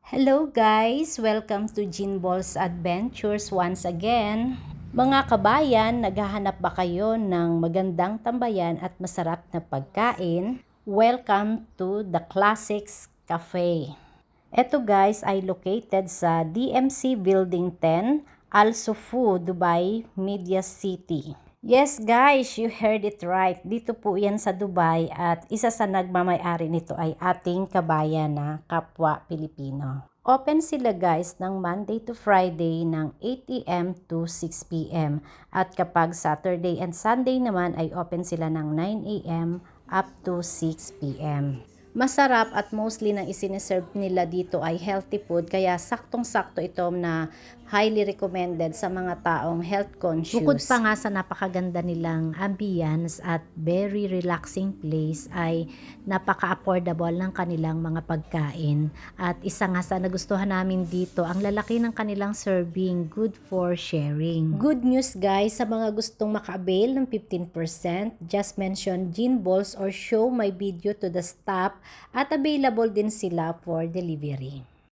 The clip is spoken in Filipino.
Hello guys! Welcome to Jean Balls Adventures once again. Mga kabayan, naghahanap ba kayo ng magandang tambayan at masarap na pagkain? Welcome to the Classics Cafe. Ito guys ay located sa DMC Building 10, Al Sufu, Dubai, Media City. Yes guys, you heard it right. Dito po yan sa Dubai at isa sa nagmamay-ari nito ay ating kabayan na kapwa Pilipino. Open sila guys ng Monday to Friday ng 8 a.m. to 6 p.m. At kapag Saturday and Sunday naman ay open sila ng 9 a.m. up to 6 p.m. Masarap at mostly na isineserve nila dito ay healthy food kaya saktong-sakto ito na highly recommended sa mga taong health conscious. Bukod pa nga sa napakaganda nilang ambience at very relaxing place ay napaka-affordable ng kanilang mga pagkain. At isa nga sa nagustuhan namin dito, ang lalaki ng kanilang serving, good for sharing. Good news guys, sa mga gustong maka-avail ng 15%, just mention Jean Balls or show my video to the staff at available din sila for delivery.